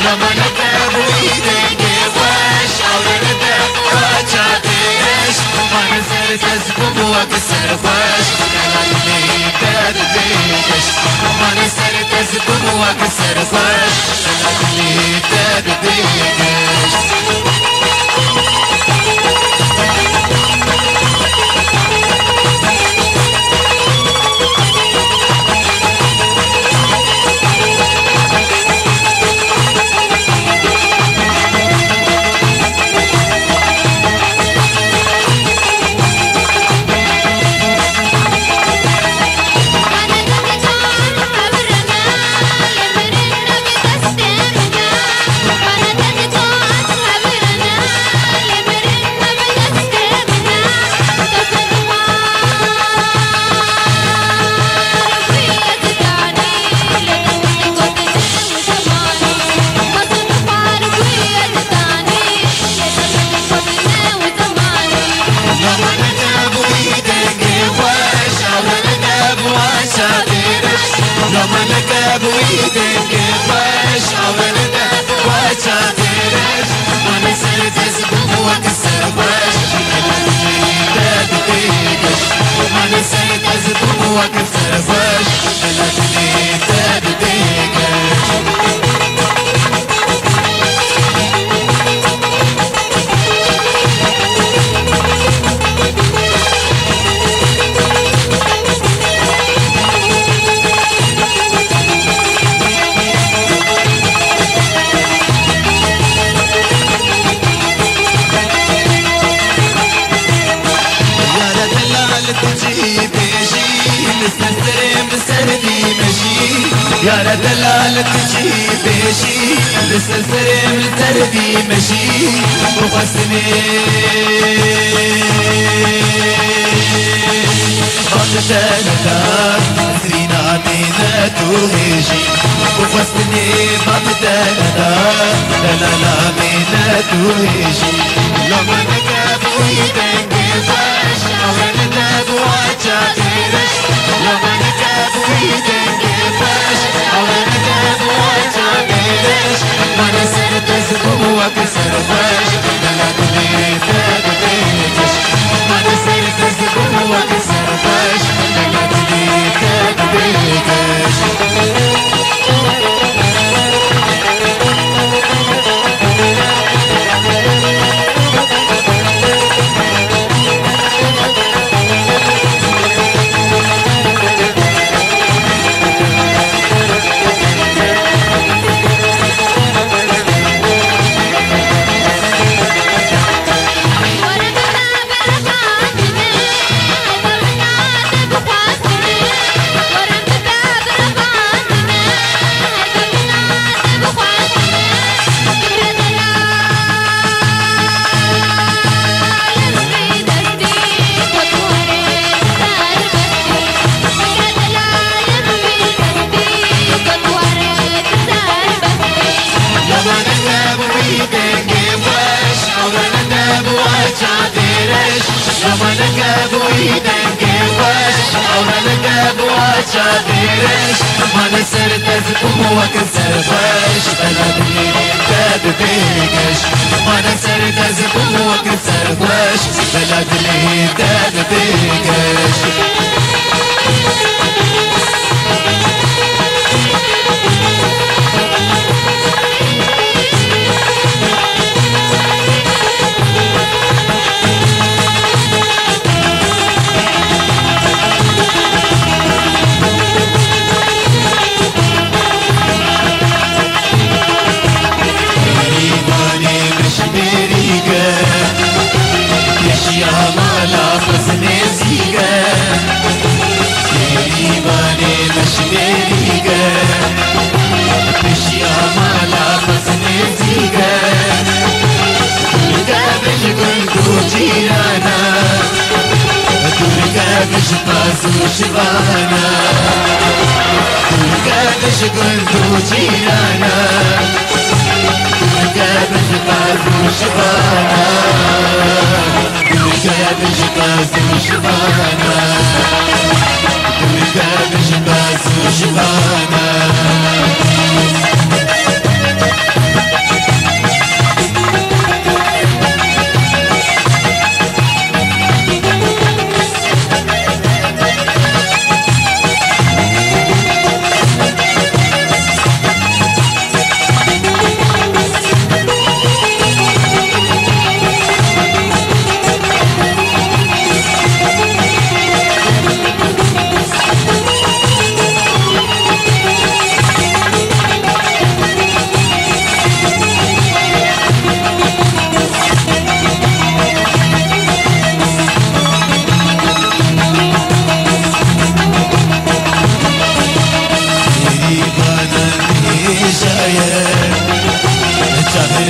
لما نكب ويدنجي وش أولادة وشاتيش ما نسر تزبب وكسر وش لما تدبيش ما نسر تزبب وكسر وش لما تدبيش لما نكب ويدنجي وش أولادة وشاتيش ما نسر تزبب وكسر وش تدبيش ما نسر تزبب وكسر وش تدبيش يا دلال تجيب شي لسه التردي مشي وغسني بطلتها سرينا مينة وهيجي وغسني بطلتها لا مينة وهيجي لما نكب ويدنجي فاش أولاد وعجاتيرش لما نكب ويدنجي فاش أولاد وعجاتيرش ما نسر تزبب وكسر فاش للدنيا تدبيش ما نسر تزبب وكسر فاش للدنيا تدبيش لما نكب ويدنجي وش أولاد وشاتيرش ما نسر تزبب وكسر وش بلدني تدبيش ما نسر تزبب وكسر وش بلدني تدبيش شبانا قابش قلتو جيرانا قابش قاسو شبانا قابش قاسو شبانا قابش قاسو شبانا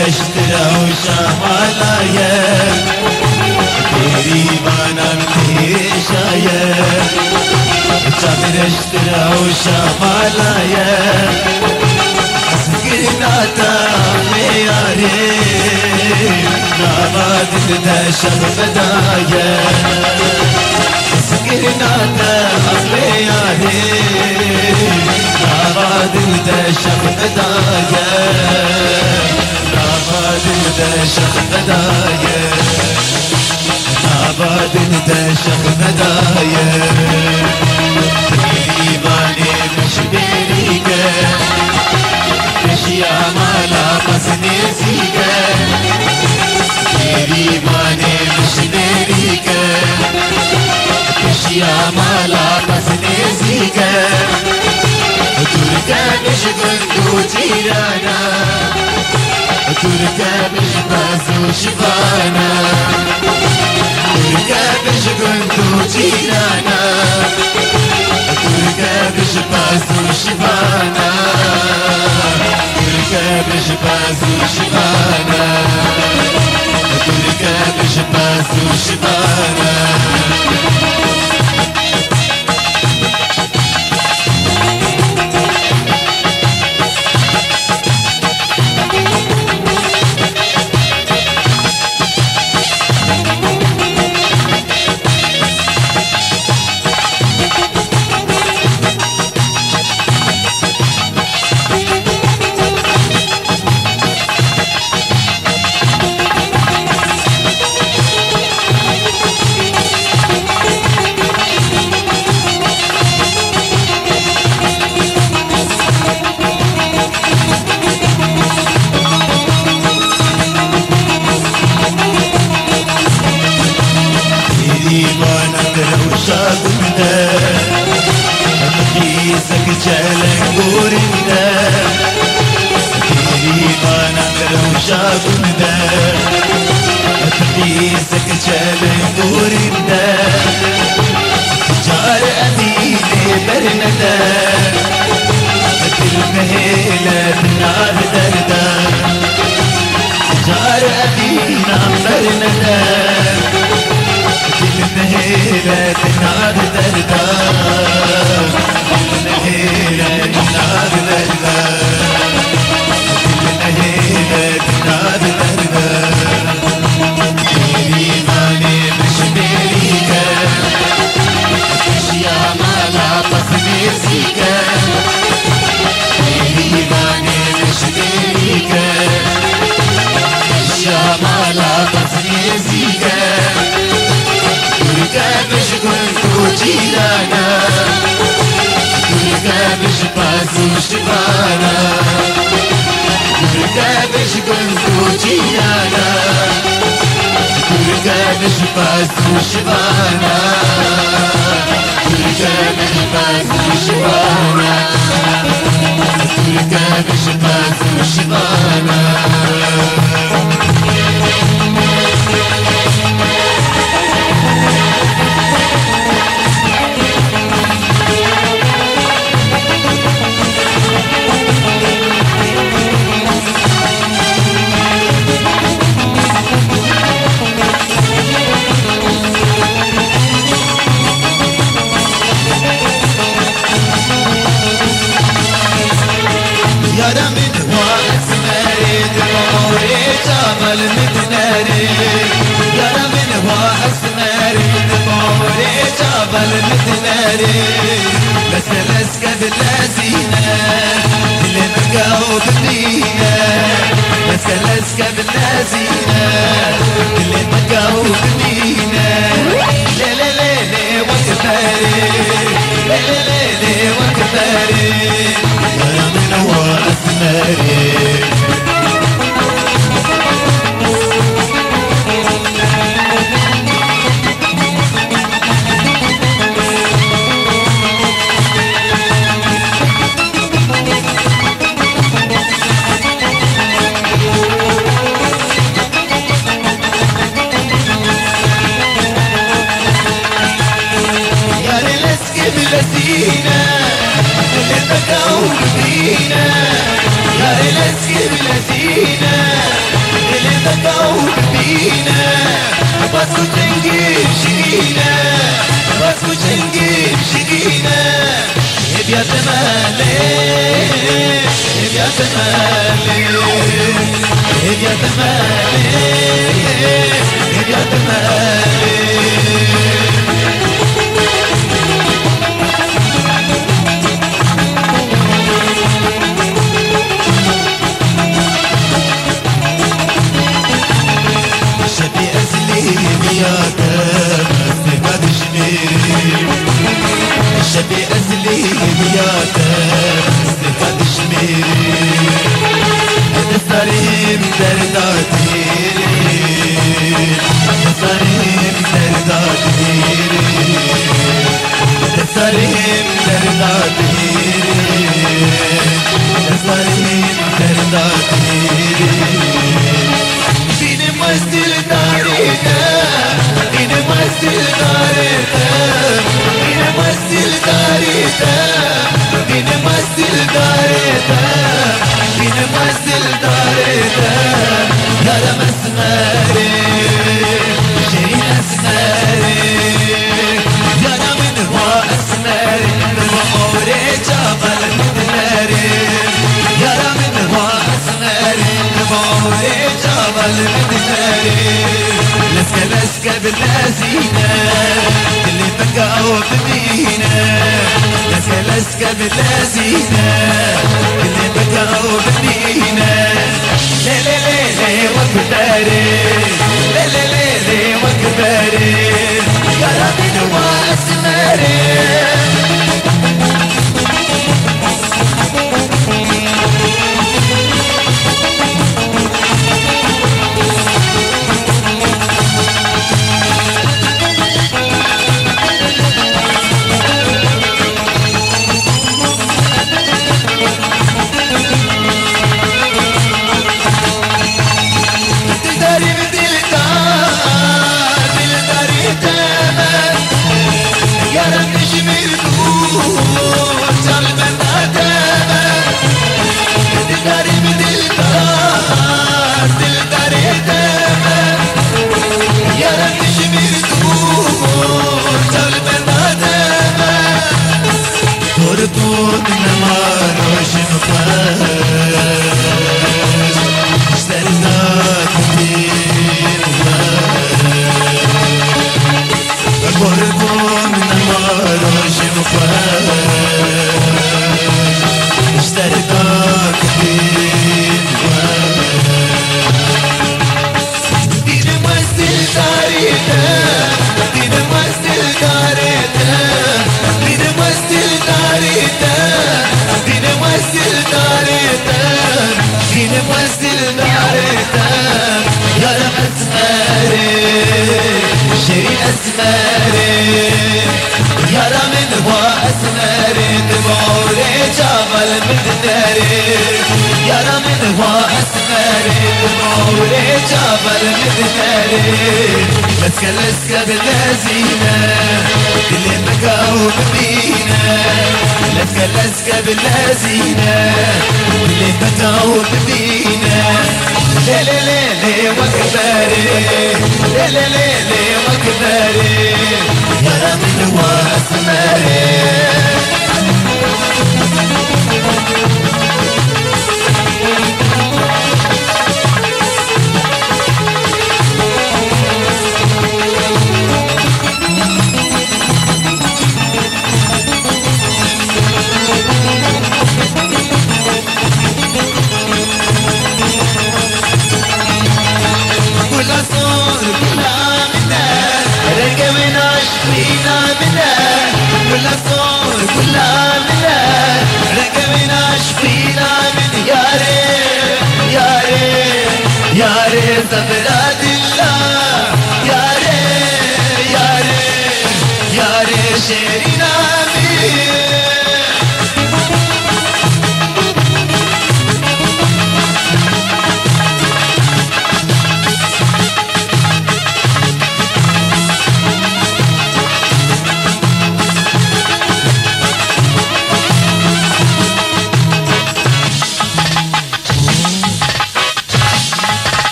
اشترى وشمالايا قريبانا متيشايا شابر اشترى وشمالايا اسكرنا تامي ياري ناباد دشم بدايا اسكرنا تامي ياري ناباد دشم بدايا ناباد دشم بدايا ناباد دشم بدايا قريباني مش بريقة اشياء مالا قصني زيقة قريباني مش بريقة اشياء مالا قصني زيقة تركا مش قندو جيرانا تركا مش بازو شفانا تركا مش قندو جيرانا تركا مش بازو شفانا تركا مش بازو شفانا تركا مش بازو شفانا شاقمنا مقيسك جالنقورنا قريبانا لو شاقمنا مقيسك جالنقورنا جار أميني برندا كل مهيلة بنار دردا جار أمينا برندا المهيلة النار دردا المهيلة النار دردا المهيلة النار دردا قريباني مش بريقة اشياء مالا قصني زيقة قريباني مش بريقة اشياء مالا قصني زيقة تركا مش كنتو جيرانا تركا مش بازو شفانا تركا مش كنتو جيرانا تركا مش بازو شفانا تركا مش بازو شفانا تركا مش بازو شفانا يا من هو اسمري دموري جبل مدناري يا من هو اسمري دموري جبل مدناري بس قبل زينة اللي بقاو بنية بس قبل زينة اللي بقاو بنية لا لا لا لا وكباري لا لا لا لا وكباري يا من هو اسمري بلسينا اللي بقاو بينا يا الاسكي بلسينا شيرينة باسكو تنقيب شيرينة باسكو تنقيب شيرينة يا تمالي يا تمالي يا تمالي يا تمالي شبي أزلي بياك استفاد شميري شبي أزلي بياك استفاد شميري أنا صاريم درداتي أنا صاريم درداتي أنا صاريم درداتي أنا صاريم درداتي بين مسجد دارينا بين مسجد دارينا بين مسجد دارينا بين مسجد دارينا بين مسجد دارينا يا رب اسماري شيء اسماري يا رب من هو اسماري وعمري جبل مدناري يا رب من هو اسماري وعمري جبل مدناري لسكا لسكا باللازينة اللي بقى وبدينا لسكا لسكا باللازينة اللي بقى وبدينا لي لي لي لي وكباري لي لي لي لي وكباري يا ربي واسماري تربط نمار وشنفاش اشترنا كتير تربط نمار وشنفاش اشترنا كتير دين مسجد دارينا دين مسجد دارينا دين مسجد دارينا دين مسجد دارينا دين مسجد دارينا يا رب اسماري شيء اسماري يا رب من هو اسماري تبعوري جبل مدناري يا رب من هو اسماري تبعوري جبل مدناري لسكا لسكا باللازينة اللي مقاوم بينا لسكا لسكا باللازينة اللي مقاوم بينا لي لي لي لي وكباري لي لي لي لي وكباري يا رب هو اسماري زبرات الله يا ري يا ري يا ري شيرين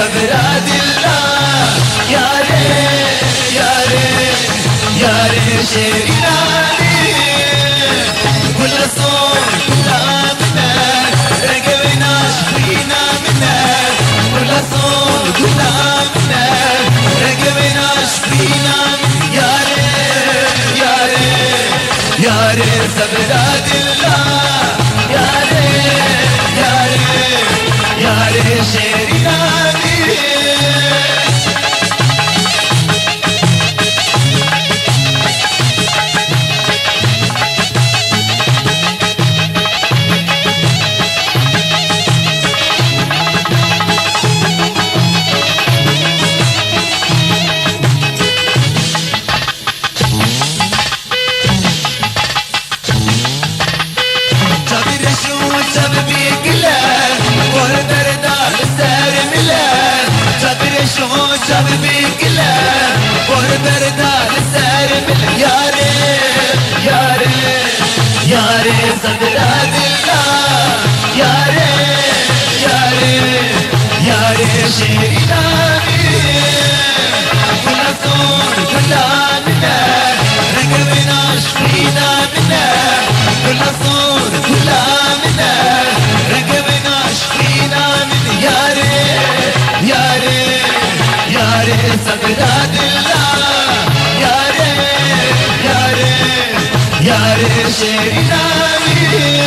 صبراد الله يا ريت يا ريت يا ريت شيريناني كل صوت كلها منك رقبنا شفينا منك كل صوت كلها منك رقبنا شفينا يا ريت يا ريت يا ريت صبراد الله يا ريت يا ريت يا ريت شيريناني شلون شاب بيقلب وردردان السهر يا ريت يا ريت يا ريت صبراد الله يا ريت يا ريت يا ريت شيريناني كل صور كلها منك رقبنا شفينا منك كل صور كلها منك رقبنا شفينا من يا ريت يا ريت يا ريت صبراد الله يا ريت يا ريت يا ريت شيريناني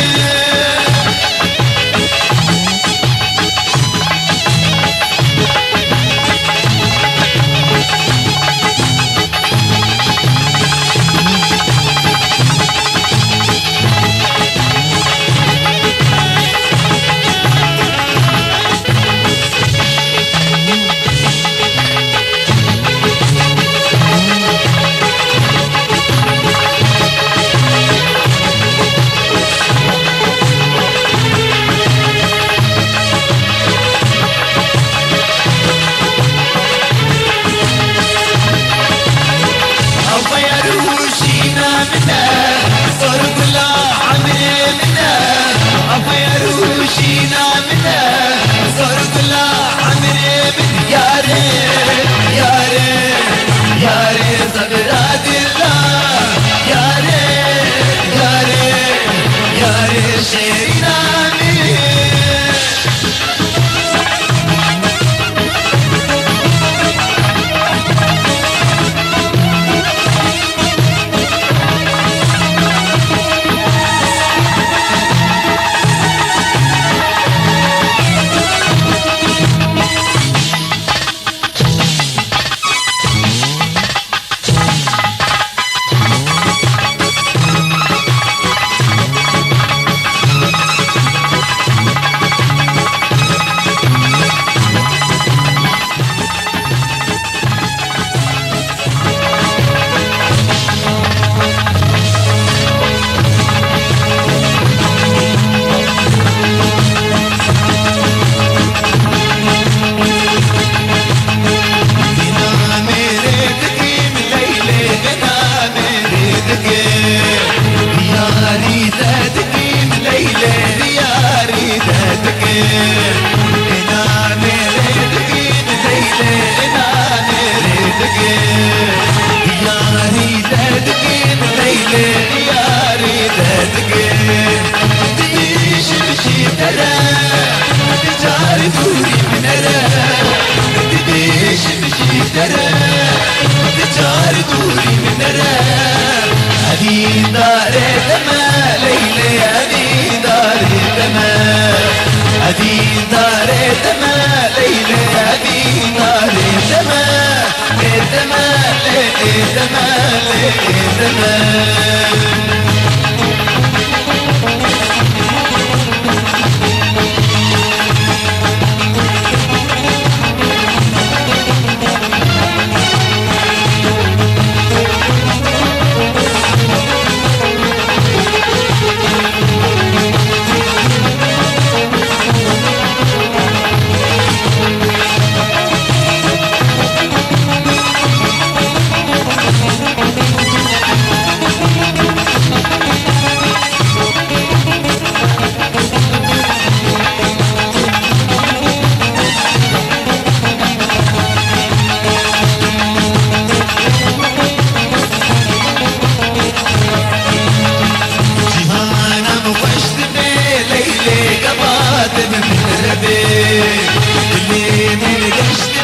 اللي من قشت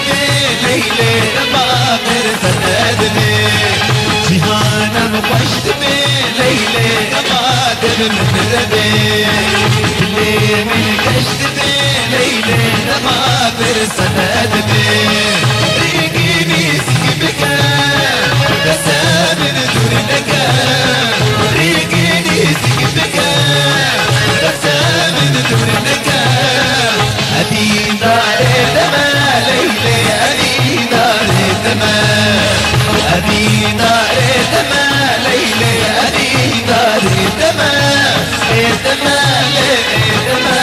ليلة ما برسند بي جهانا مقشت ليلة ما تبمن بي اللي من قشت ليلة ما برسند بي ريقيني سيبك رسامن دورنك ريقيني سيبك رسامن دورنك أدي دار دما ليلة أدي دار دما أدي دار دما ليلة أدي دار دما دما دما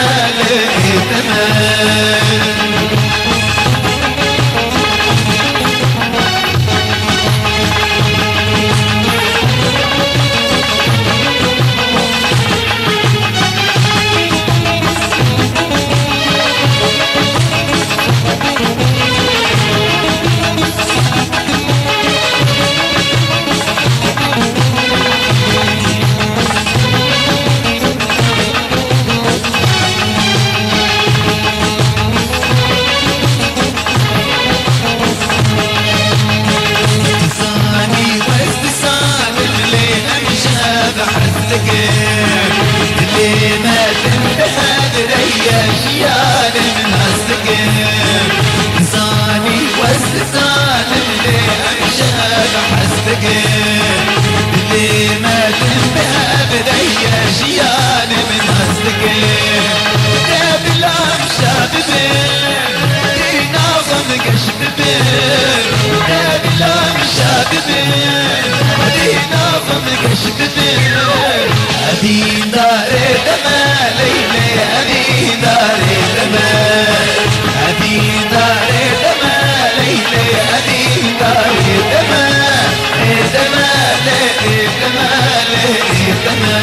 دما اللي ما تنبهد ريش يا من هالسقم انساني واستسان اللي امشى بحسقم اللي ما تنبهد ريش يا من هالسقم قبل امشى ببين ناظم قشب بين قبل امشى ببين ناظم قشب بين أبي دار دما ليلة أبي دار دما أبي دار دما ليلة أبي دار دما دما دما دما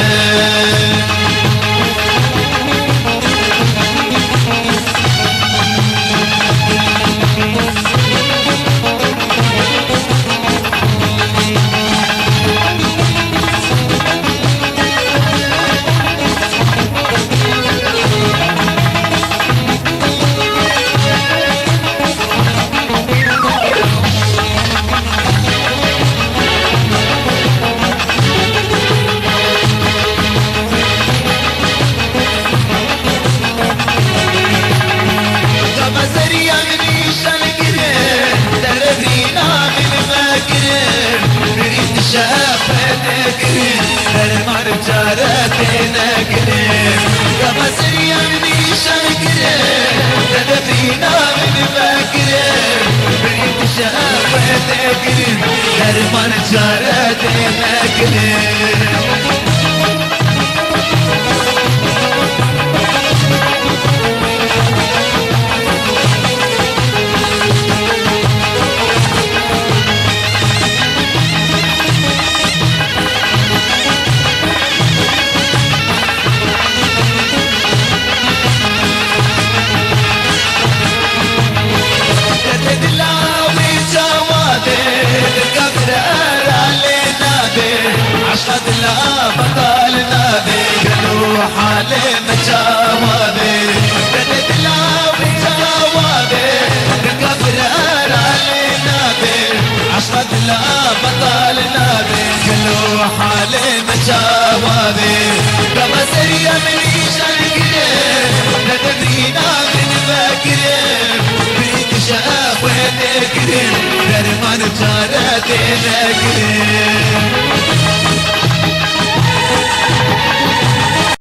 شافتك درمار جارتنا كريم كما سريان بيشاكريم تدفينا من باكريم بريد شافتك درمار جارتنا كريم عشقة لا بطالنا بي قالوا حالي مجاوبي بدت لا بجاوبي الكفر علينا بي عشقة لا بطالنا بي قالوا حالي مجاوبي كما سريا من شرقنا ندرينا من باكرين بيت شافوتك درمان جارتنا كريم